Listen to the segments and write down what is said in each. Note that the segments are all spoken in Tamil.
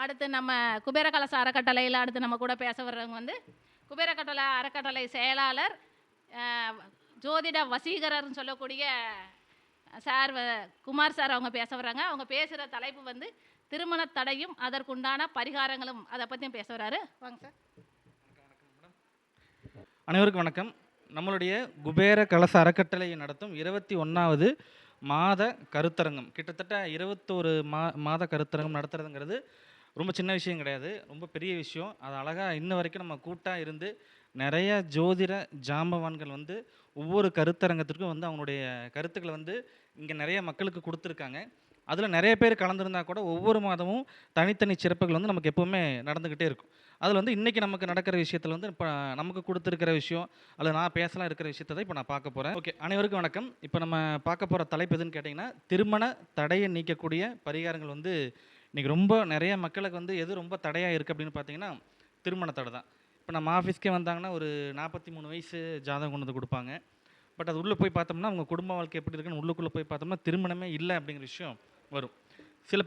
அடுத்து நம்ம குபேர கலச அறக்கட்டளையில் அடுத்து நம்ம கூட பேச வர்றவங்க வந்து குபேர கட்டளை அறக்கட்டளை செயலாளர் ஜோதிட வசீகரர்னு சொல்லக்கூடிய சார் குமார் சார் அவங்க பேச வர்றாங்க. அவங்க பேசுகிற தலைப்பு வந்து திருமண தடையும் அதற்குண்டான பரிகாரங்களும், அதை பற்றியும் பேச வர்றாரு. வாங்க சார். அனைவருக்கும் வணக்கம். நம்மளுடைய குபேர கலச அறக்கட்டளை நடத்தும் 21வது மாத கருத்தரங்கம், கிட்டத்தட்ட 21 மாத கருத்தரங்கம் நடத்துறதுங்கிறது ரொம்ப சின்ன விஷயம் கிடையாது, ரொம்ப பெரிய விஷயம். அது அழகாக இன்ன வரைக்கும் நம்ம கூட்டாக இருந்து நிறைய ஜோதிட ஜாம்பவான்கள் வந்து ஒவ்வொரு கருத்தரங்கத்திற்கும் வந்து அவங்களுடைய கருத்துக்களை வந்து இங்கே நிறைய மக்களுக்கு கொடுத்துருக்காங்க. அதில் நிறைய பேர் கலந்துருந்தால் கூட ஒவ்வொரு மாதமும் தனித்தனி சிறப்புகள் வந்து நமக்கு எப்போவுமே நடந்துக்கிட்டே இருக்கும். அதில் வந்து இன்றைக்கி நமக்கு நடக்கிற விஷயத்தில் வந்து இப்போ நமக்கு கொடுத்துருக்கிற விஷயம், அதில் நான் பேசலாம் இருக்கிற விஷயத்தை தான் இப்போ நான் பார்க்க போகிறேன். ஓகே, அனைவருக்கும் வணக்கம். இப்போ நம்ம பார்க்க போகிற தலைப்பு எதுன்னு கேட்டிங்கன்னா, திருமண தடையை நீக்கக்கூடிய பரிகாரங்கள் வந்து இன்றைக்கி ரொம்ப நிறைய மக்களுக்கு வந்து எது ரொம்ப தடையாக இருக்குது அப்படின்னு பார்த்தீங்கன்னா திருமண தடை தான். இப்போ நம்ம ஆஃபீஸ்க்கே வந்தாங்கன்னா ஒரு 43 வயசு ஜாதகம் கொண்டு வந்து கொடுப்பாங்க. பட் அது உள்ளே போய் பார்த்தோம்னா அவங்க குடும்ப வாழ்க்கை எப்படி இருக்குன்னு உள்ளுக்குள்ளே போய் பார்த்தோம்னா திருமணமே இல்லை அப்படிங்கிற விஷயம் வரும். சில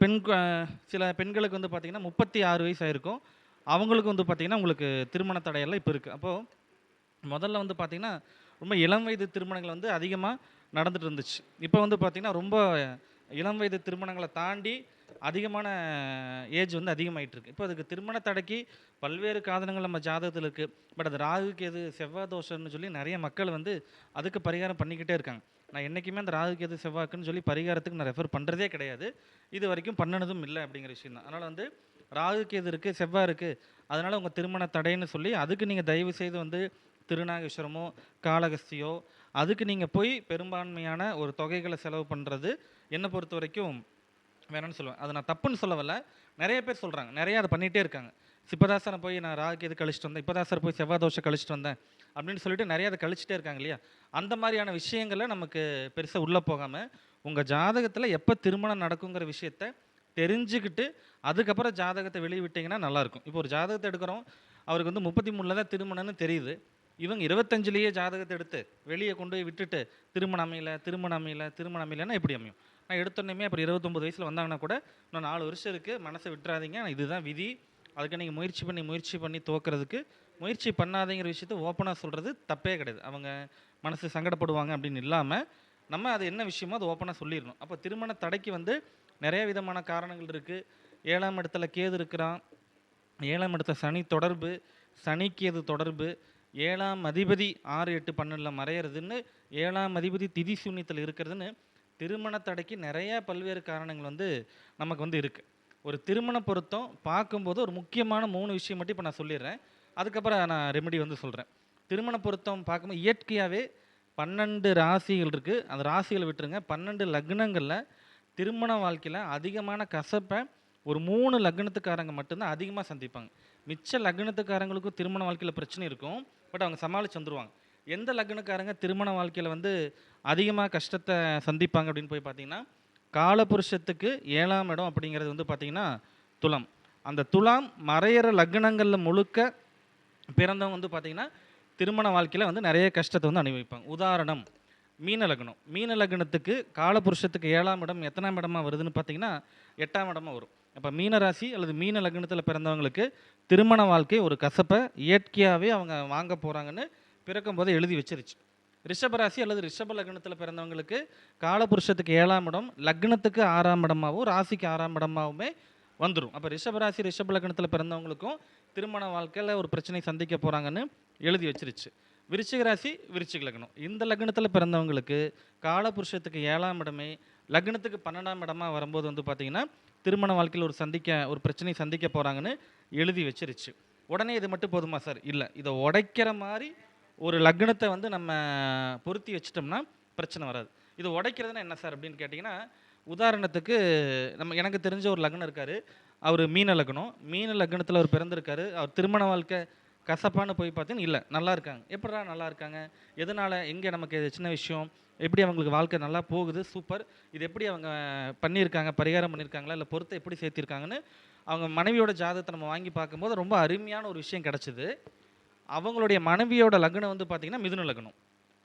பெண்களுக்கு வந்து பார்த்திங்கன்னா 36 வயசு ஆகிருக்கும், அவங்களுக்கு வந்து பார்த்திங்கன்னா உங்களுக்கு திருமண தடையெல்லாம் இப்போ இருக்குது. அப்போது முதல்ல வந்து பார்த்திங்கன்னா ரொம்ப இளம் வயது திருமணங்கள் வந்து அதிகமாக நடந்துகிட்டு இருந்துச்சு. இப்போ வந்து பார்த்திங்கன்னா ரொம்ப இளம் வயது திருமணங்களை தாண்டி அதிகமான ஏஜ் வந்து அதிகமாகிட்டு இருக்குது. இப்போ அதுக்கு திருமண தடைக்கு பல்வேறு காரணங்கள் நம்ம ஜாதகத்தில் இருக்குது. பட் அது ராகுக்கு எது செவ்வாய் தோஷம்னு சொல்லி நிறைய மக்கள் வந்து அதுக்கு பரிகாரம் பண்ணிக்கிட்டே இருக்காங்க. நான் என்றைக்குமே அந்த ராகுக்கு எது செவ்வாய்க்குன்னு சொல்லி பரிகாரத்துக்கு நான் ரெஃபர் பண்ணுறதே கிடையாது, இது வரைக்கும் பண்ணினதும் இல்லை அப்படிங்கிற விஷயம் தான். அதனால் வந்து ராகுக்கு எது இருக்குது செவ்வாய் இருக்குது, அதனால் உங்கள் திருமண தடைன்னு சொல்லி அதுக்கு நீங்கள் தயவு செய்து வந்து திருநாகேஸ்வரமோ காளகஸ்தியோ அதுக்கு நீங்கள் போய் பெரும்பான்மையான ஒரு தொகைகளை செலவு பண்ணுறது என்னை பொறுத்த வரைக்கும் வேணும்னு சொல்லுவேன். அது நான் தப்புன்னு சொல்ல வரல, நிறைய பேர் சொல்கிறாங்க, நிறையா அதை பண்ணிகிட்டே இருக்காங்க. இப்போதாசனை போய் நான் ராகு எது கழிச்சிட்டு வந்தேன், இப்போதாசர் போய் செவ்வாய் தோஷம் கழிச்சிட்டு வந்தேன் அப்படின்னு சொல்லிட்டு நிறையா அதை கழிச்சிட்டே இருக்காங்க இல்லையா. அந்த மாதிரியான விஷயங்களை நமக்கு பெருசாக உள்ளே போகாமல் உங்கள் ஜாதகத்தில் எப்போ திருமணம் நடக்குங்கிற விஷயத்த தெரிஞ்சுக்கிட்டு அதுக்கப்புறம் ஜாதகத்தை வெளியே விட்டிங்கன்னா நல்லாயிருக்கும். இப்போ ஒரு ஜாதகத்தை எடுக்கிறோம், அவருக்கு வந்து 33 தான் திருமணம்னு தெரியுது, இவங்க 25லேயே ஜாதகத்தை எடுத்து வெளியே கொண்டு போய் விட்டுட்டு திருமணம் அமையலைன்னா எப்படி அமையும்? நான் எடுத்தோன்னே அப்புறம் 29 வயசில் வந்தாங்கன்னா கூட இன்னும் 4 வருஷம் இருக்குது, மனசை விட்டுறாதீங்க, இதுதான் விதி, அதுக்கு நீங்கள் முயற்சி பண்ணி தோக்கிறதுக்கு முயற்சி பண்ணாதேங்கிற விஷயத்த ஓப்பனாக சொல்கிறது தப்பே கிடையாது. அவங்க மனசு சங்கடப்படுவாங்க அப்படின்னு இல்லாமல் நம்ம அது என்ன விஷயமோ அது ஓப்பனாக சொல்லிடணும். அப்போ திருமண தடைக்கு வந்து நிறைய விதமான காரணங்கள் இருக்குது. 7ஆம் இடத்துல கேது இருக்கிறான், 7ஆம் இடத்துல சனி தொடர்பு, சனி கேது தொடர்பு, 7ஆம் அதிபதி 6, 8, 12 மறையிறதுன்னு, 7ஆம் அதிபதி திதி சூன்யத்தில் இருக்கிறதுன்னு திருமண தடைக்கு நிறைய பல்வேறு காரணங்கள் வந்து நமக்கு வந்து இருக்குது. ஒரு திருமண பொருத்தம் பார்க்கும்போது ஒரு முக்கியமான 3 விஷயம் மட்டும் இப்போ நான் சொல்லிடுறேன், அதுக்கப்புறம் நான் ரெமெடி வந்து சொல்கிறேன். திருமண பொருத்தம் பார்க்கும்போது இயற்கையாகவே 12 ராசிகள் இருக்குது, அந்த ராசிகளை விட்டுருங்க, 12 லக்னங்களில் திருமண வாழ்க்கையில் அதிகமான கசப்பை ஒரு 3 லக்னத்துக்காரங்க மட்டும்தான் அதிகமாக சந்திப்பாங்க. மிச்ச லக்னத்துக்காரங்களுக்கும் திருமண வாழ்க்கையில் பிரச்சனை இருக்கும், பட் அவங்க சமாளித்து வந்துடுவாங்க. எந்த லக்னக்காரங்க திருமண வாழ்க்கையில் வந்து அதிகமாக கஷ்டத்தை சந்திப்பாங்க அப்படின்னு போய் பார்த்தீங்கன்னா, காலபுருஷத்துக்கு 7ஆம் இடம் அப்படிங்கிறது வந்து பார்த்திங்கன்னா துலாம். அந்த துலாம் மறையிற லக்னங்களில் முழுக்க பிறந்தவங்க வந்து பார்த்திங்கன்னா திருமண வாழ்க்கையில் வந்து நிறைய கஷ்டத்தை வந்து அனுபவிப்பாங்க. உதாரணம் மீன லக்னம். மீன லக்னத்துக்கு காலபுருஷத்துக்கு 7ஆம் இடம் எத்தனாம் இடமா வருதுன்னு பார்த்தீங்கன்னா 8ஆம் இடமா வரும். அப்போ மீனராசி அல்லது மீன லக்னத்தில் பிறந்தவங்களுக்கு திருமண வாழ்க்கை ஒரு கசப்பை இயற்கையாகவே அவங்க வாங்க போகிறாங்கன்னு பிறக்கும் போது எழுதி வச்சிருச்சு. ரிஷபராசி அல்லது ரிஷப லக்னத்தில் பிறந்தவங்களுக்கு காலபுருஷத்துக்கு 7ஆம் இடம் லக்னத்துக்கு 6ஆம் இடமாகவும் ராசிக்கு 6ஆம் இடமாகவுமே வந்துடும். அப்போ ரிஷபராசி ரிஷப லக்னத்தில் பிறந்தவங்களுக்கும் திருமண வாழ்க்கையில் ஒரு பிரச்சனை சந்திக்க போகிறாங்கன்னு எழுதி வச்சிருச்சு. விருச்சிக ராசி விருச்சிக லக்னம், இந்த லக்னத்தில் பிறந்தவங்களுக்கு காலபுருஷத்துக்கு 7ஆம் இடமே லக்னத்துக்கு 12ஆம் இடமா வரும்போது வந்து பார்த்திங்கன்னா திருமண வாழ்க்கையில் ஒரு பிரச்சனை சந்திக்க போகிறாங்கன்னு எழுதி வச்சிருச்சு. உடனே இது மட்டும் போதுமா சார்? இல்லை, இதை உடைக்கிற மாதிரி ஒரு லக்னத்தை வந்து நம்ம பொருத்தி வச்சிட்டோம்னா பிரச்சனை வராது. இது உடைக்கிறதுனா என்ன சார் அப்படின்னு கேட்டிங்கன்னா, உதாரணத்துக்கு எனக்கு தெரிஞ்ச ஒரு லக்னம் இருக்கார், அவர் மீன லக்னத்தில் அவர் பிறந்திருக்காரு, அவர் திருமண வாழ்க்கை கசப்பான்னு போய் பார்த்தீங்கன்னா இல்லை, நல்லா இருக்காங்க. எப்படா நல்லா இருக்காங்க, எதனால், எங்கே, நமக்கு சின்ன விஷயம், எப்படி அவங்களுக்கு வாழ்க்கை நல்லா போகுது, சூப்பர், இது எப்படி அவங்க பண்ணியிருக்காங்க, பரிகாரம் பண்ணியிருக்காங்களா, இல்லை பொறுத்தை எப்படி சேர்த்திருக்காங்கன்னு அவங்க மனைவியோட ஜாதகத்தை நம்ம வாங்கி பார்க்கும்போது ரொம்ப அருமையான ஒரு விஷயம் கிடச்சிது. அவங்களுடைய மனைவியோட லக்னம் வந்து பார்த்திங்கன்னா மிதுன லக்னம்.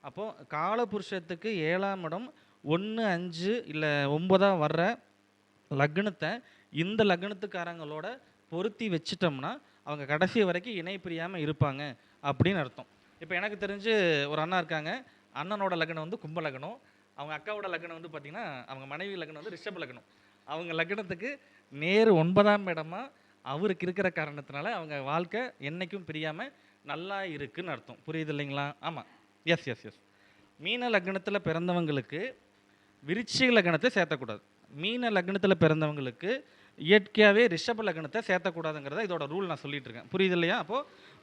அப்போது காலபுருஷத்துக்கு 7ஆம் இடம் 1, 5 இல்லை 9 வர்ற லக்னத்தை இந்த லக்னத்துக்காரங்களோட பொருத்தி வச்சிட்டோம்னா அவங்க கடைசி வரைக்கும் இணை பிரியாமல் இருப்பாங்க அப்படின்னு அர்த்தம். இப்போ எனக்கு தெரிஞ்சு ஒரு அண்ணா இருக்காங்க. அண்ணனோட லக்னம் வந்து கும்ப லக்னம். அவங்க அக்காவோட லக்னம் வந்து பார்த்தீங்கன்னா, அவங்க மனைவி லக்னம் வந்து ரிஷப லக்னம். அவங்க லக்னத்துக்கு நேர் 9ஆம் இடமா அவருக்கு இருக்கிற காரணத்தினால அவங்க வாழ்க்கை என்னைக்கும் பிரியாம நல்லா இருக்குன்னு அர்த்தம். புரியுது இல்லைங்களா? ஆமா. Yes, yes, yes. மீன லக்னத்துல பிறந்தவங்களுக்கு விருச்சிக லக்னத்தை சேர்த்தக்கூடாது. மீன லக்னத்துல பிறந்தவங்களுக்கு இயற்கையாவே ரிஷப லக்னத்தை சேர்த்தக்கூடாதுங்கிறத இதோட ரூல் நான் சொல்லிட்டு இருக்கேன். புரியுது இல்லையா? அப்போ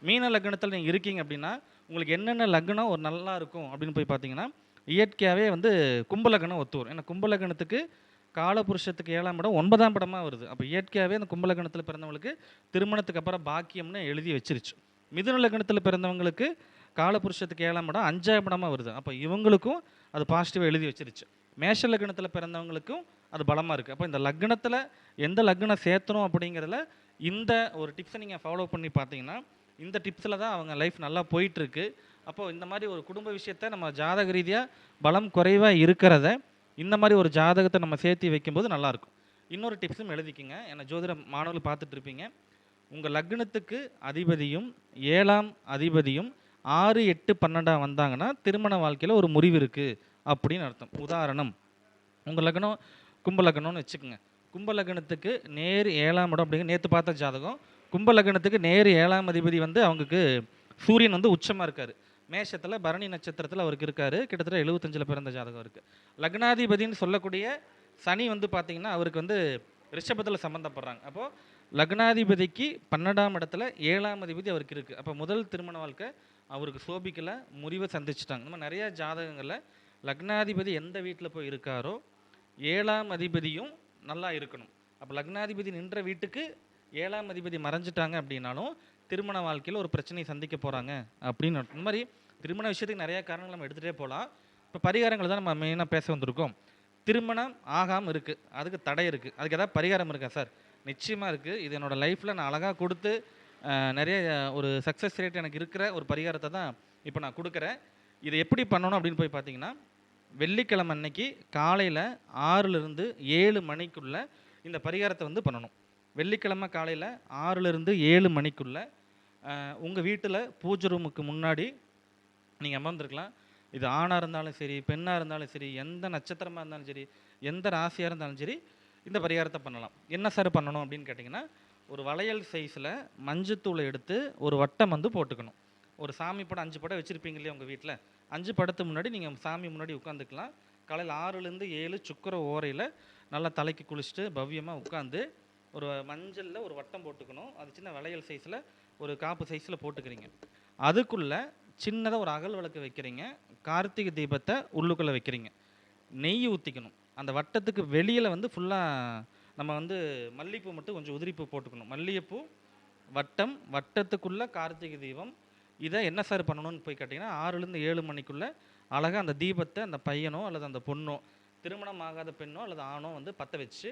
மீன லக்னத்துல நீங்க இருக்கீங்க அப்படின்னா, உங்களுக்கு என்னென்ன லக்னம் ஒரு நல்லா இருக்கும் அப்படின்னு போய் பார்த்தீங்கன்னா, இயற்கையாவே வந்து கும்ப லக்னம் ஒத்து வரும். ஏன்னா கும்ப லக்னத்துக்கு காலபுருஷத்துக்கு 7ஆம் இடம் 9ஆம் இடமா வருது. அப்போ இயற்கையாவே அந்த கும்ப லக்னத்துல பிறந்தவங்களுக்கு திருமணத்துக்கு அப்புறம் பாக்கியம்னு எழுதி வச்சிருச்சு. மிதுன லக்னத்துல பிறந்தவங்களுக்கு காலபுருஷத்துக்கு 7ஆம் இடம் 5ஆம் இடமா வருது. அப்போ இவங்களுக்கும் அது பாசிட்டிவாக எழுதி வச்சிருச்சு. மேஷ லக்னத்தில் பிறந்தவங்களுக்கும் அது பலமாக இருக்குது. அப்போ இந்த லக்னத்தில் எந்த லக்னம் சேர்த்தணும் அப்படிங்கிறதுல இந்த ஒரு டிப்ஸை நீங்கள் ஃபாலோ பண்ணி பார்த்தீங்கன்னா, இந்த டிப்ஸில் தான் அவங்க லைஃப் நல்லா போயிட்டுருக்கு. அப்போது இந்த மாதிரி ஒரு குடும்ப விஷயத்தை நம்ம ஜாதக ரீதியாக பலம் குறைவாக இருக்கிறத இந்த மாதிரி ஒரு ஜாதகத்தை நம்ம சேர்த்து வைக்கும்போது நல்லாயிருக்கும். இன்னொரு டிப்ஸும் எழுதிக்கிங்க. ஏன்னா ஜோதிட மாணவர்கள் பார்த்துட்டு இருப்பீங்க. உங்கள் லக்னத்துக்கு அதிபதியும் 7ஆம் அதிபதியும் 6, 8, 12 வந்தாங்கன்னா திருமண வாழ்க்கையில் ஒரு முறிவு இருக்குது அப்படின்னு அர்த்தம். உதாரணம், உங்கள் லக்னம் கும்ப லக்னம்னு வச்சுக்கோங்க. கும்ப லக்னத்துக்கு நேர் 7ஆம் இடம் அப்படிங்க நேற்று பார்த்த ஜாதகம். கும்ப லக்னத்துக்கு நேர் 7ஆம் அதிபதி வந்து அவங்களுக்கு சூரியன் வந்து உச்சமாக இருக்கார். மேஷத்தில் பரணி நட்சத்திரத்தில் அவருக்கு இருக்கார். கிட்டத்தட்ட 75ல் பிறந்த ஜாதகம் இருக்குது. லக்னாதிபதின்னு சொல்லக்கூடிய சனி வந்து பார்த்தீங்கன்னா அவருக்கு வந்து ரிஷபத்தில் சம்மந்தப்படுறாங்க. அப்போது லக்னாதிபதிக்கு 12ஆம் இடத்துல 7ஆம் அதிபதி அவருக்கு இருக்குது. அப்போ முதல் திருமண வாழ்க்கை அவருக்கு சோபிக்கல, முறிவை சந்திச்சிட்டாங்க. இந்த மாதிரி நிறைய ஜாதகங்களில் லக்னாதிபதி எந்த வீட்டில் போய் இருக்காரோ 7ஆம் அதிபதியும் நல்லா இருக்கணும். அப்போ லக்னாதிபதி நின்ற வீட்டுக்கு 7ஆம் அதிபதி மறைஞ்சிட்டாங்க அப்படின்னாலும் திருமண வாழ்க்கையில் ஒரு பிரச்சனையை சந்திக்க போகிறாங்க அப்படின்னு இந்த மாதிரி திருமண விஷயத்துக்கு நிறைய காரணங்கள் நம்ம எடுத்துகிட்டே போகலாம். இப்போ பரிகாரங்கள் தான் நம்ம மெயினாக பேச வந்திருக்கோம். திருமணம் ஆகாமல் இருக்குது, அதுக்கு தடை இருக்குது, அதுக்கு ஏதாவது பரிகாரம் இருக்கா சார்? நிச்சயமாக இருக்குது. இது என்னோடய லைஃப்பில் நான் அழகாக கொடுத்து நிறைய ஒரு சக்ஸஸ் ரேட் எனக்கு இருக்கிற ஒரு பரிகாரத்தை தான் இப்போ நான் கொடுக்குறேன். இதை எப்படி பண்ணணும் அப்படின்னு போய் பார்த்தீங்கன்னா, வெள்ளிக்கிழமை அன்னைக்கு காலையில் 6லிருந்து 7 மணிக்குள்ளே இந்த பரிகாரத்தை வந்து பண்ணணும். வெள்ளிக்கிழமை காலையில் 6லிருந்து 7 மணிக்குள்ளே உங்கள் வீட்டில் பூஜை ரூமுக்கு முன்னாடி நீங்கள் அமர்ந்திருக்கலாம். இது ஆணாக இருந்தாலும் சரி, பெண்ணாக இருந்தாலும் சரி, எந்த நட்சத்திரமாக இருந்தாலும் சரி, எந்த ராசியாக இருந்தாலும் சரி, இந்த பரிகாரத்தை பண்ணலாம். என்ன சார் பண்ணணும் அப்படின்னு கேட்டிங்கன்னா, ஒரு வளையல் சைஸில் மஞ்சத்தூளை எடுத்து ஒரு வட்டம் வந்து போட்டுக்கணும். ஒரு சாமி படம் 5 படம் வச்சுருப்பீங்க இல்லையா உங்கள் வீட்டில், 5 படத்துக்கு முன்னாடி நீங்கள் சாமி முன்னாடி உட்காந்துக்கலாம். காலையில் 6லேருந்து 7 சுக்கர ஓரையில் நல்லா தலைக்கு குளிச்சுட்டு பவ்யமாக உட்காந்து ஒரு மஞ்சளில் ஒரு வட்டம் போட்டுக்கணும். அது சின்ன வளையல் சைஸில் ஒரு காப்பு சைஸில் போட்டுக்கிறீங்க. அதுக்குள்ளே சின்னதாக ஒரு அகல் விளக்கு வைக்கிறீங்க. கார்த்திகை தீபத்தை உள்ளுக்குள்ளே வைக்கிறீங்க. நெய் ஊற்றிக்கணும். அந்த வட்டத்துக்கு வெளியில் வந்து ஃபுல்லாக நம்ம வந்து மல்லிகைப்பூ மட்டும் கொஞ்சம் உதிரிப்பூ போட்டுக்கணும். மல்லிகைப்பூ, வட்டம், வட்டத்துக்குள்ளே கார்த்திகை தீபம். இதை என்ன சார் பண்ணணும்னு போய் கேட்டிங்கன்னா, 6லேருந்து 7 மணிக்குள்ளே அழகாக அந்த தீபத்தை அந்த பையனோ அல்லது அந்த பொண்ணோ, திருமணம் ஆகாத பெண்ணோ அல்லது ஆணோ வந்து பற்ற வச்சு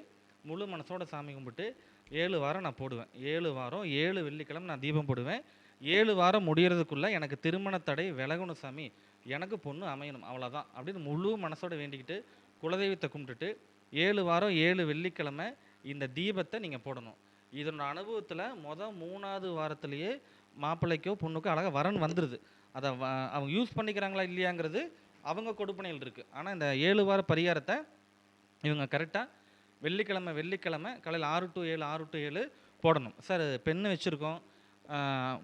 முழு மனசோட சாமி கும்பிட்டு 7 வாரம் நான் போடுவேன். 7 வாரம் 7 வெள்ளிக்கிழமை நான் தீபம் போடுவேன். 7 வாரம் முடிகிறதுக்குள்ளே எனக்கு திருமண தடை விலகணும் சாமி, எனக்கு பொண்ணு அமையணும், அவ்வளோதான் அப்படின்னு முழு மனசோட வேண்டிக்கிட்டு குலதெய்வத்தை கும்பிட்டுட்டு 7 வாரம் 7 வெள்ளிக்கிழமை இந்த தீபத்தை நீங்கள் போடணும். இதனோட அனுபவத்தில் 3வது வாரத்திலேயே மாப்பிள்ளைக்கோ பொண்ணுக்கோ அழகாக வரன் வந்துடுது. அதை அவங்க யூஸ் பண்ணிக்கிறாங்களா இல்லையாங்கிறது அவங்க கொடுப்பனையில் இருக்குது. ஆனால் இந்த 7 வார பரிகாரத்தை இவங்க கரெக்டாக வெள்ளிக்கிழமை காலையில் 6 to 7 6 to 7 போடணும். சார் பெண்ணு வச்சுருக்கோம்,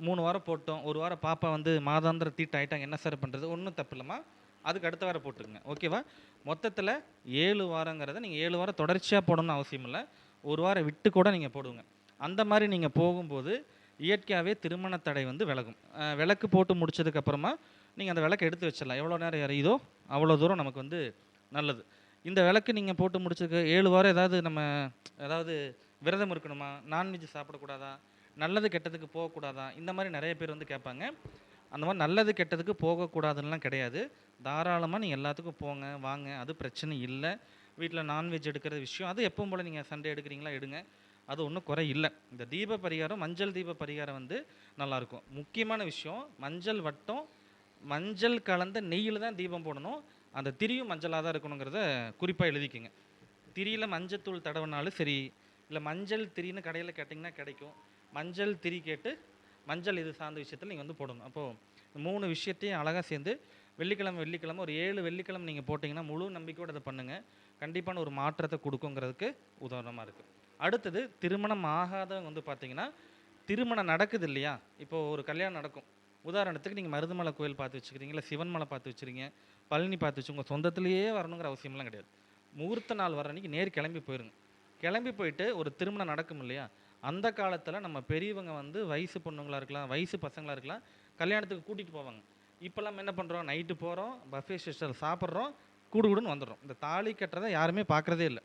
3 வாரம் போட்டோம், 1 வாரம் பாப்பா வந்து மாதாந்திர தீட்டு ஆகிட்டாங்க, என்ன சார் பண்ணுறது? ஒன்றும் தப்பு இல்லைம்மா, அதுக்கு அடுத்த வாரம் போட்டுருங்க, ஓகேவா? மொத்தத்தில் 7 வாரங்கிறத நீங்கள் 7 வாரம் தொடர்ச்சியாக போடணும்னு அவசியம் இல்லை. 1 வாரம் விட்டு கூட நீங்கள் போடுங்க. அந்த மாதிரி நீங்கள் போகும்போது இயற்கையாகவே திருமண தடை வந்து விலகும். விளக்கு போட்டு முடிச்சதுக்கப்புறமா நீங்கள் அந்த விளக்கை எடுத்து வச்சிடலாம். எவ்வளோ நேரம் எரியுதோ அவ்வளோ தூரம் நமக்கு வந்து நல்லது. இந்த விளக்கு நீங்கள் போட்டு முடிச்சதுக்கு 7 வாரம் ஏதாவது விரதம் இருக்கணுமா, நான்வெஜ் சாப்பிடக்கூடாதா, நல்லது கெட்டதுக்கு போகக்கூடாதா, இந்த மாதிரி நிறைய பேர் வந்து கேட்பாங்க. அந்த மாதிரி நல்லது கெட்டதுக்கு போகக்கூடாதுன்னெலாம் கிடையாது. தாராளமாக நீங்கள் எல்லாத்துக்கும் போங்க வாங்க, அது பிரச்சனை இல்லை. வீட்டில் நான்வெஜ் எடுக்கிற விஷயம் அது எப்பவும் போல் நீங்கள் சண்டே எடுக்கிறீங்களா எடுங்க, அது ஒன்றும் குறை இல்லை. இந்த தீப பரிகாரம், மஞ்சள் தீப பரிகாரம் வந்து நல்லாயிருக்கும். முக்கியமான விஷயம், மஞ்சள் வட்டம், மஞ்சள் கலந்த நெய்யில் தான் தீபம் போடணும். அந்த திரியும் மஞ்சளாக தான் இருக்கணுங்கிறத குறிப்பாக எழுதிக்கோங்க. திரியில் மஞ்சத்தூள் தடவினாலும் சரி, இல்லை மஞ்சள் திரின்னு கடையில் கேட்டிங்கன்னா கிடைக்கும். மஞ்சள் திரி கேட்டு மஞ்சள் இது சார்ந்த விஷயத்தில் நீங்கள் வந்து போடணும். அப்போது இந்த 3 விஷயத்தையும் அழகாக சேர்ந்து வெள்ளிக்கிழமை ஒரு 7 வெள்ளிக்கிழமை நீங்கள் போட்டிங்கன்னா முழு நம்பிக்கையோடு அதை பண்ணுங்கள். கண்டிப்பான ஒரு மாற்றத்தை கொடுக்குங்கிறதுக்கு உதாரணமாக இருக்குது. அடுத்தது திருமணம் ஆகாதவங்க வந்து பார்த்தீங்கன்னா, திருமணம் நடக்குது இல்லையா? இப்போது ஒரு கல்யாணம் நடக்கும். உதாரணத்துக்கு நீங்கள் மருதமலை கோயில் பார்த்து வச்சுக்கிறீங்க, இல்லை சிவன் மலை பார்த்து வச்சுருங்க, பழனி பார்த்து வச்சு உங்கள் சொந்தத்திலேயே வரணுங்கிற அவசியம்லாம் கிடையாது. முகூர்த்த நாள் வர அன்றைக்கி நேர் கிளம்பி போயிருங்க. கிளம்பி போயிட்டு ஒரு திருமணம் நடக்கும் இல்லையா? அந்த காலத்தில் நம்ம பெரியவங்க வந்து வயசு பொண்ணுங்களாக இருக்கலாம், வயசு பசங்களாக இருக்கலாம், கல்யாணத்துக்கு கூட்டிகிட்டு போவாங்க. இப்போல்லாம் என்ன பண்ணுறோம்? நைட்டு போகிறோம், பஃபே சிஸ்டர் சாப்பிட்றோம், கூடுன்னு வந்துடுறோம். இந்த தாலி கட்டுறதை யாருமே பார்க்குறதே இல்லை.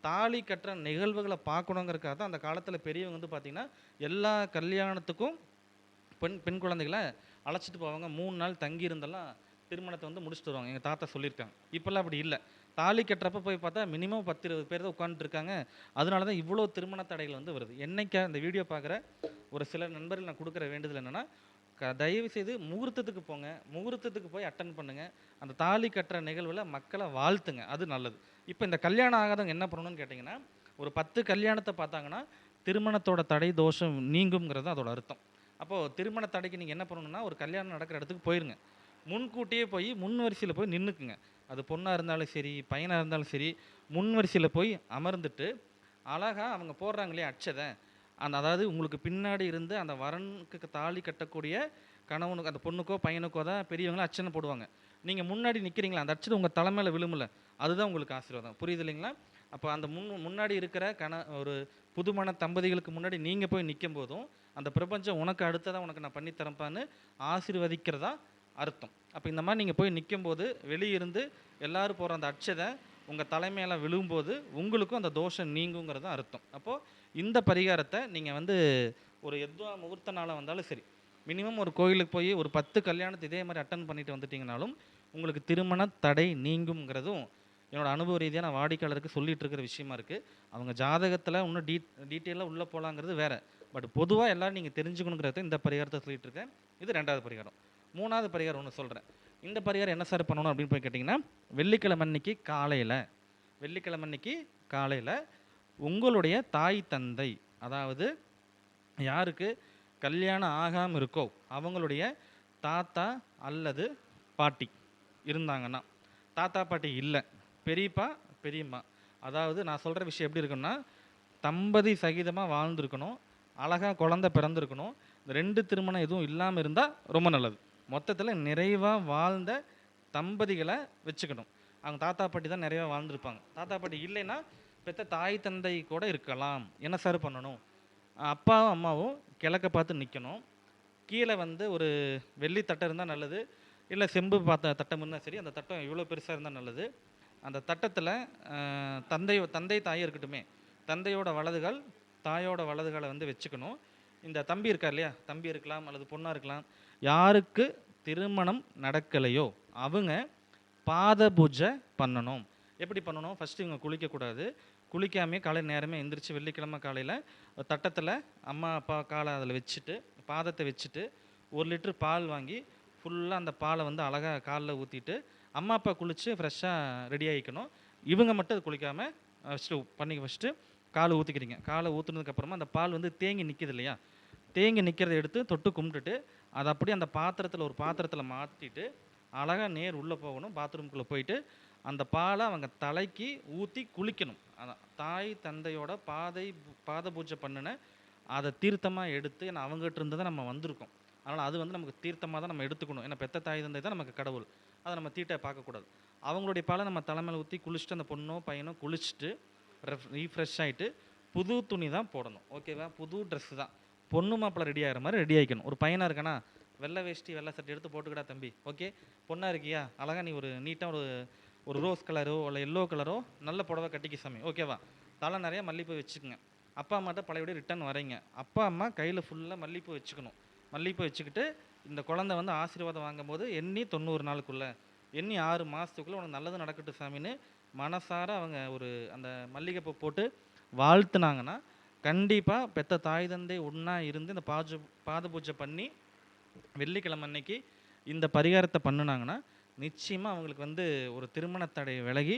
தாலி கட்டுற நிகழ்வுகளை பார்க்கணுங்கிறதுக்காக தான் அந்த காலத்தில் பெரியவங்க வந்து பார்த்திங்கன்னா எல்லா கல்யாணத்துக்கும் பெண் குழந்தைகளை அழைச்சிட்டு போவாங்க. 3 நாள் தங்கி இருந்தெல்லாம் திருமணத்தை வந்து முடிச்சுட்டு வருவாங்க. எங்கள் தாத்தா சொல்லியிருக்காங்க. இப்போல்லாம் அப்படி இல்லை. தாலி கட்டுறப்ப போய் பார்த்தா மினிமம் 10-20 பேர் தான் உட்காந்துருக்காங்க. அதனால தான் இவ்வளோ திருமண தடைகள் வந்து வருது. என்னைக்கா இந்த வீடியோ பார்க்குற ஒரு சில நண்பர்கள் நான் கொடுக்குற வேண்டுதல் என்னென்னா, தயவு செய்து முகூர்த்தத்துக்கு போங்க, முகூர்த்தத்துக்கு போய் அட்டன் பண்ணுங்கள். அந்த தாலி கட்டுற நிகழ்வில் மக்களை வாழ்த்துங்க, அது நல்லது. இப்போ இந்த கல்யாணம் ஆகாதவங்க என்ன பண்ணணும்னு கேட்டிங்கன்னா, ஒரு 10 கல்யாணத்தை பார்த்தாங்கன்னா திருமணத்தோட தடை தோஷம் நீங்குங்கிறது அதோட அர்த்தம். அப்போது திருமண தடைக்கு நீங்கள் என்ன பண்ணணும்னா, ஒரு கல்யாணம் நடக்கிற இடத்துக்கு போயிருங்க. முன்கூட்டியே போய் முன் வரிசையில் போய் நின்றுக்குங்க. அது பொண்ணாக இருந்தாலும் சரி, பையனாக இருந்தாலும் சரி, முன் வரிசையில் போய் அமர்ந்துட்டு அழகாக அவங்க போடுறாங்க இல்லையா அட்சதை, அதாவது உங்களுக்கு பின்னாடி இருந்து அந்த வரனுக்கு தாலி கட்டக்கூடிய கணவனுக்கு, அந்த பொண்ணுக்கோ பையனுக்கோ தான் பெரியவங்களும் அர்ச்சனை போடுவாங்க. நீங்கள் முன்னாடி நிற்கிறீங்களா, அந்த அர்ச்சனை உங்கள் தலைமையில் விழுமில்ல, அதுதான் உங்களுக்கு ஆசீர்வாதம். புரியுது இல்லைங்களா? அப்போ அந்த முன்னாடி இருக்கிற ஒரு புதுமண தம்பதிகளுக்கு முன்னாடி நீங்கள் போய் நிற்கும் போதும் அந்த பிரபஞ்சம் உனக்கு அடுத்ததாக உனக்கு நான் பண்ணித்தரப்பான்னு ஆசீர்வதிக்கிறதா அர்த்தம். அப்போ இந்த மாதிரி நீங்கள் போய் நிற்கும்போது வெளியிருந்து எல்லோரும் போகிற அந்த அட்சதை உங்கள் தலைமையில் விழும்போது உங்களுக்கும் அந்த தோஷம் நீங்குங்கிறது அர்த்தம். அப்போது இந்த பரிகாரத்தை நீங்கள் வந்து ஒரு எதுவா முகூர்த்த நாளாக வந்தாலும் சரி, மினிமம் ஒரு கோயிலுக்கு போய் ஒரு 10 கல்யாணத்தை இதே மாதிரி அட்டன் பண்ணிட்டு வந்துட்டிங்கனாலும் உங்களுக்கு திருமண தடை நீங்குங்கிறதும் என்னோடய அனுபவ ரீதியாக நான் வாடிக்கையாளருக்கு சொல்லிகிட்டு இருக்கிற விஷயமா இருக்குது. அவங்க ஜாதகத்தில் இன்னும் டீட்டெயிலாக உள்ளே போகலாங்கிறது வேறு. பட் பொதுவாக எல்லோரும் நீங்கள் தெரிஞ்சுக்கணுங்கிறத இந்த பரிகாரத்தை சொல்லிகிட்டு இருக்கேன். இது 2வது பரிகாரம். 3வது பரிகாரம் ஒன்று சொல்கிறேன். இந்த பரிகாரம் என்ன சார் பண்ணணும் அப்படின்னு போய் கேட்டிங்கன்னா, வெள்ளிக்கிழமை அன்னைக்கு காலையில் உங்களுடைய தாய் தந்தை, அதாவது யாருக்கு கல்யாணம் ஆகாமல் இருக்கோ அவங்களுடைய தாத்தா அல்லது பாட்டி இருந்தாங்கன்னா, தாத்தா பாட்டி இல்லை, பெரியப்பா பெரியம்மா, அதாவது நான் சொல்கிற விஷயம் எப்படி இருக்குன்னா, தம்பதி சகிதமாக வாழ்ந்துருக்கணும், அழகாக குழந்தை பிறந்திருக்கணும். இந்த 2 திருமணம் எதுவும் இல்லாமல் இருந்தால் ரொம்ப நல்லது. மொத்தத்தில் நிறைவாக வாழ்ந்த தம்பதிகளை வச்சுக்கணும். அவங்க தாத்தா பாட்டி தான் நிறைவாக வாழ்ந்துருப்பாங்க. தாத்தா பாட்டி இல்லைன்னா பெற்ற தாய் தந்தை கூட இருக்கலாம். என்ன சார் பண்ணணும்? அப்பாவும் அம்மாவும் கிழக்க பார்த்து நிற்கணும். கீழே வந்து ஒரு வெள்ளி தட்டம் இருந்தால் நல்லது, இல்லை செம்பு தட்டம் இருந்தால் சரி. அந்த தட்டம் எவ்வளோ பெருசாக இருந்தால் நல்லது. அந்த தட்டத்தில் தந்தை தாய் இருக்கட்டுமே, தந்தையோட வலதுகால் தாயோட வலதுகாலை வந்து வச்சுக்கணும். இந்த தம்பி இருக்கார் இல்லையா, தம்பி இருக்கலாம் அல்லது பொண்ணாக இருக்கலாம், யாருக்கு திருமணம் நடக்கலையோ அவங்க பாத பூஜை பண்ணணும். எப்படி பண்ணணும்? ஃபஸ்ட்டு இவங்க குளிக்கக்கூடாது. குளிக்காமே காலை நேரமே எந்திரிச்சு வெள்ளிக்கிழமை காலையில் தட்டத்தில் அம்மா அப்பா காலை அதில் வச்சுட்டு, பாதத்தை வச்சுட்டு 1 லிட்டர் பால் வாங்கி ஃபுல்லாக அந்த பாலை வந்து அழகாக காலில் ஊற்றிட்டு அம்மா அப்பா குளித்து ஃப்ரெஷ்ஷாக ரெடி ஆகிக்கணும். இவங்க மட்டும் அது குளிக்காமல் ஃபஸ்ட்டு காலை ஊற்றிக்கிறீங்க. காலை ஊற்றுனதுக்கப்புறமா அந்த பால் வந்து தேங்கி நிற்கிது இல்லையா, தேங்கி நிற்கிறத எடுத்து தொட்டு கும்பிட்டுட்டு அதை அப்படியே அந்த ஒரு பாத்திரத்தில் மாற்றிட்டு அழகாக நேர் உள்ளே போகணும். பாத்ரூம்குள்ளே போயிட்டு அந்த பாலை அவங்க தலைக்கு ஊற்றி குளிக்கணும். அதான் தாய் தந்தையோட பாத பூஜை பண்ணின அதை தீர்த்தமாக எடுத்து, ஏன்னா அவங்ககிட்ட இருந்து தான் நம்ம வந்திருக்கோம். அதனால் அது வந்து நமக்கு தீர்த்தமாக தான் நம்ம எடுத்துக்கணும். ஏன்னா பெத்த தாய் தந்தை தான் நமக்கு கடவுள். அதை நம்ம தீட்டை பார்க்கக்கூடாது. அவங்களுடைய பாலை நம்ம தலைமையில் ஊற்றி குளிச்சுட்டு அந்த பொண்ணோ பையனோ குளிச்சுட்டு ரீஃப்ரெஷ் ஆகிட்டு புது துணி தான் போடணும். ஓகேவா? புது ட்ரெஸ்ஸு தான். பொண்ணு மாப்பிள்ளை ரெடி ஆகிற மாதிரி ரெடி ஆகிக்கணும். ஒரு பையனாக இருக்கானா வெள்ளை வேஷ்டி வெள்ளை சட்டை எடுத்து போட்டுக்கிடா தம்பி. ஓகே, பொண்ணாக இருக்கியா அழகாக நீ ஒரு நீட்டாக ஒரு ரோஸ் கலரோ இல்லை எல்லோ கலரோ நல்ல புடவை கட்டிக்க சாமி. ஓகேவா? தலை நிறையா மல்லிப்பூ வச்சுக்கோங்க. அப்பா அம்மாட்ட பழையபடி ரிட்டன் வரீங்க. அப்பா அம்மா கையில் ஃபுல்லாக மல்லிப்பூ வச்சுக்கணும். மல்லிப்பூ வச்சுக்கிட்டு இந்த குழந்தை வந்து ஆசீர்வாதம் வாங்கும்போது எண்ணி 90 நாளுக்குள்ளே, எண்ணி 6 மாதத்துக்குள்ளே உனக்கு நல்லது நடக்கட்டும் சாமின்னு மனசார அவங்க அந்த மல்லிகைப்பூ போட்டு வாழ்த்துனாங்கன்னா கண்டிப்பாக பெத்த தாய் தந்தை ஒன்றா இருந்து இந்த பாத பூஜை பண்ணி வெள்ளிக்கிழமை அன்னைக்கு இந்த பரிகாரத்தை பண்ணினாங்கன்னா நிச்சயமாக அவங்களுக்கு வந்து ஒரு திருமண தடை விலகி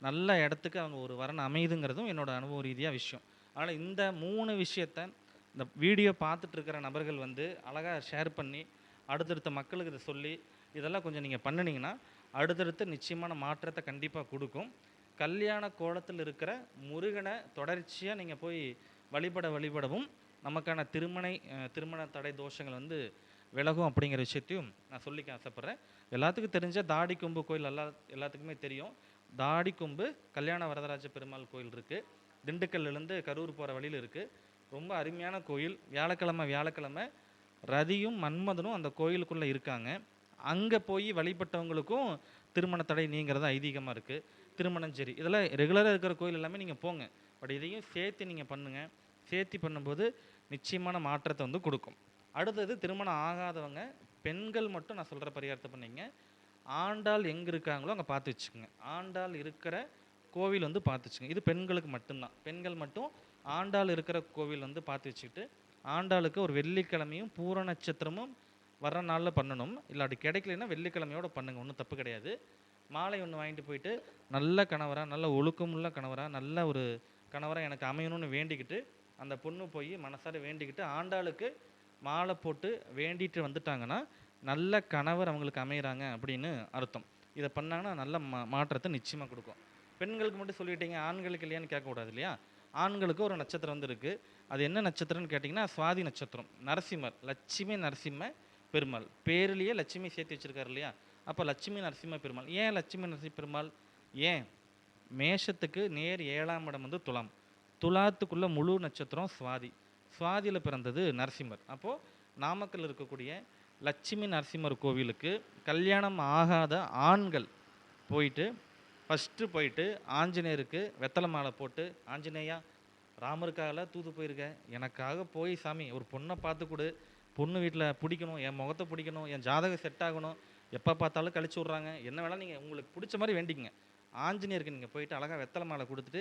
நல்ல இடத்துக்கு அவங்க ஒரு வரன் அமையுதுங்கிறதும் என்னோட அனுபவ ரீதியாக விஷயம். அதனால் இந்த 3 விஷயத்த இந்த வீடியோ பார்த்துட்டு இருக்கிற நபர்கள் வந்து அழகாக ஷேர் பண்ணி அடுத்தடுத்த மக்களுக்கு இதை சொல்லி இதெல்லாம் கொஞ்சம் நீங்கள் பண்ணினீங்கன்னா அடுத்தடுத்து நிச்சயமான மாற்றத்தை கண்டிப்பாக கொடுக்கும். கல்யாண கோலத்தில் இருக்கிற முருகனை தொடர்ச்சியாக நீங்கள் போய் வழிபடவும் நமக்கான திருமண தடை தோஷங்கள் வந்து விலகும் அப்படிங்கிற விஷயத்தையும் நான் சொல்லிக்க ஆசைப்பட்றேன். எல்லாத்துக்கும் தெரிஞ்ச தாடி கொம்பு கோயில் எல்லாத்துக்குமே தெரியும். தாடி கொம்பு கல்யாண வரதராஜ பெருமாள் கோயில் இருக்குது. திண்டுக்கல்லேருந்து கரூர் போகிற வழியில் இருக்குது. ரொம்ப அருமையான கோயில். வியாழக்கிழமை ரதியும் மன்மதனும் அந்த கோயிலுக்குள்ளே இருக்காங்க. அங்கே போய் வழிபட்டவங்களுக்கும் திருமண தடை நீங்கிறது ஐதீகமாக இருக்குது. திருமணம் சரி, இதெல்லாம் ரெகுலராக இருக்கிற கோயில் எல்லாமே நீங்கள் போங்க. பட் இதையும் சேர்த்து நீங்கள் பண்ணுங்கள். சேர்த்து பண்ணும்போது நிச்சயமான மாற்றத்தை வந்து கொடுக்கும். அடுத்தது திருமணம் ஆகாதவங்க பெண்கள் மட்டும் நான் சொல்கிற பரிகாரத்தை பண்ணிங்க. ஆண்டாள் எங்கே இருக்காங்களோ அங்கே பார்த்து வச்சுக்கோங்க. ஆண்டாள் இருக்கிற கோவில் வந்து பார்த்து வச்சுக்கோங்க. இது பெண்களுக்கு மட்டும்தான். பெண்கள் மட்டும் ஆண்டாள் இருக்கிற கோவில் வந்து பார்த்து வச்சுக்கிட்டு ஆண்டாளுக்கு ஒரு வெள்ளிக்கிழமையும் பூர நட்சத்திரமும் வர நாளில் பண்ணணும். இல்லாட்டி கிடைக்கலன்னா வெள்ளிக்கிழமையோடு பண்ணுங்கள், ஒன்றும் தப்பு கிடையாது. மாலை ஒன்று வாங்கிட்டு போயிட்டு நல்ல கணவராக, நல்ல ஒழுக்கமுள்ள கணவராக, நல்ல ஒரு கணவராக எனக்கு அமையணும்னு வேண்டிக்கிட்டு அந்த பொண்ணு போய் மனசார வேண்டிக்கிட்டு ஆண்டாளுக்கு மாலை போட்டு வேண்டிட்டு வந்துட்டாங்கன்னா நல்ல கணவர் அவங்களுக்கு அமையிறாங்க அப்படின்னு அர்த்தம். இதை பண்ணாங்கன்னா நல்ல மாற்றத்தை நிச்சயமாக கொடுக்கும். பெண்களுக்கு மட்டும் சொல்லிட்டீங்க, ஆண்களுக்கு இல்லையான்னு கேட்கக்கூடாது இல்லையா? ஆண்களுக்கு ஒரு நட்சத்திரம் வந்து இருக்குது. அது என்ன நட்சத்திரம்னு கேட்டிங்கன்னா சுவாதி நட்சத்திரம். நரசிம்மர், லட்சுமி நரசிம்ம பெருமாள் பேர்லேயே லட்சுமி சேர்த்து வச்சுருக்காரு இல்லையா? அப்போ லட்சுமி நரசிம்ம பெருமாள். ஏன் லட்சுமி நரசிம்ம பெருமாள்? ஏன் மேஷத்துக்கு நேர் 7ஆம் இடம் வந்து துலாம். துலாத்துக்குள்ளே முழு நட்சத்திரம் சுவாதி. சுவாதியில் பிறந்தது நரசிம்மர். அப்போது நாமக்கல் இருக்கக்கூடிய லட்சுமி நரசிம்மர் கோவிலுக்கு கல்யாணம் ஆகாத ஆண்கள் போயிட்டு ஃபஸ்ட்டு ஆஞ்சநேயருக்கு வெத்தலை மாலை போட்டு, ஆஞ்சநேயா ராமருக்காக தூது போயிருக்க, எனக்காக போய் சாமி ஒரு பொண்ணை பார்த்து கொடு, பொண்ணு வீட்டில் பிடிக்கணும், என் முகத்தை பிடிக்கணும், என் ஜாதகம் செட் ஆகணும், எப்போ பார்த்தாலும் கழிச்சு விட்றாங்க, என்ன வேணாலும் நீங்கள் உங்களுக்கு பிடிச்ச மாதிரி வேண்டிக்கங்க. ஆஞ்சநேயருக்கு நீங்கள் போயிட்டு அழகாக வெத்தலை மாலை கொடுத்துட்டு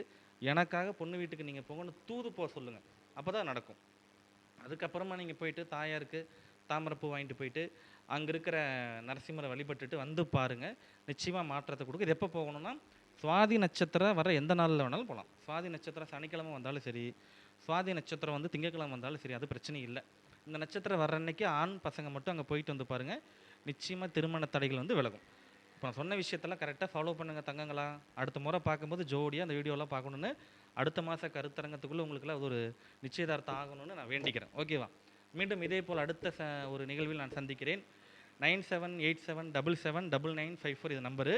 எனக்காக பொண்ணு வீட்டுக்கு நீங்கள் போங்கன்னு தூது போக சொல்லுங்கள். அப்போ தான் நடக்கும். அதுக்கப்புறமா நீங்கள் போயிட்டு தாயாருக்கு தாமரைப்பூ வாங்கிட்டு போயிட்டு அங்கே இருக்கிற நரசிம்மரை வழிபட்டுட்டு வந்து பாருங்கள், நிச்சயமாக மாற்றத்தை கொடுக்கும். இது எப்போ போகணும்னா சுவாதி நட்சத்திரம் வர எந்த நாளில் வேணாலும் போகலாம். சுவாதி நட்சத்திரம் சனிக்கிழமை வந்தாலும் சரி, சுவாதி நட்சத்திரம் வந்து திங்கக்கிழமை வந்தாலும் சரி, அது பிரச்சனை இல்லை. இந்த நட்சத்திரம் வர்ற அன்னைக்கு ஆண் பசங்க மட்டும் அங்கே போயிட்டு வந்து பாருங்கள், நிச்சயமாக திருமண தடைகள் வந்து விலகும். இப்போ நான் சொன்ன விஷயத்தெல்லாம் கரெக்டாக ஃபாலோ பண்ணுங்கள் தங்கங்களா. அடுத்த முறை பார்க்கும்போது ஜோடியாக அந்த வீடியோலாம் பார்க்கணுன்னு அடுத்த மாத கருத்தரங்கத்துக்குள்ளே உங்களுக்குலாம் அது ஒரு நிச்சயதார்த்தம் ஆகணும்னு நான் வேண்டிக்கிறேன். ஓகேவா? மீண்டும் இதே போல் அடுத்த ஒரு நிகழ்வில் நான் சந்திக்கிறேன். 9787779954 இது நம்பரு.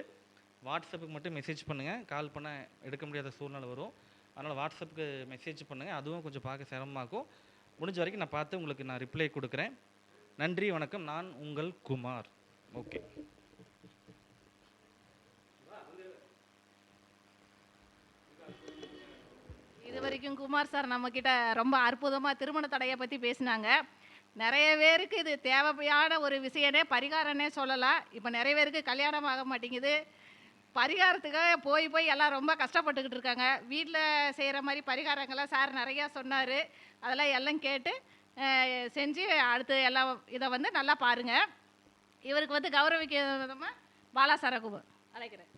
வாட்ஸ்அப்புக்கு மட்டும் மெசேஜ் பண்ணுங்கள். கால் பண்ண எடுக்க முடியாத சூழ்நிலை வரும். அதனால் வாட்ஸ்அப்புக்கு மெசேஜ் பண்ணுங்கள். அதுவும் கொஞ்சம் பார்க்க சிரமமாகும். முடிஞ்ச வரைக்கும் நான் பார்த்து உங்களுக்கு நான் ரிப்ளை கொடுக்குறேன். நன்றி, வணக்கம். நான் உங்கள் குமார். ஓகே. இது வரைக்கும் குமார் சார் நம்மக்கிட்ட ரொம்ப அற்புதமாக திருமண தடையை பற்றி பேசினாங்க. நிறைய பேருக்கு இது தேவையான ஒரு விஷயனே பரிகாரனே சொல்லலாம். இப்போ நிறைய பேருக்கு கல்யாணம் ஆக மாட்டேங்குது. பரிகாரத்துக்காக போய் எல்லாம் ரொம்ப கஷ்டப்பட்டுக்கிட்டு இருக்காங்க. வீட்டில் செய்கிற மாதிரி பரிகாரங்கள்லாம் சார் நிறையா சொன்னார். அதெல்லாம் எல்லாம் கேட்டு செஞ்சு அடுத்து எல்லாம் இதை வந்து நல்லா பாருங்கள். இவருக்கு வந்து கௌரவிக்க விதமாக பாலா சரகுமார் அழைக்கிறேன்.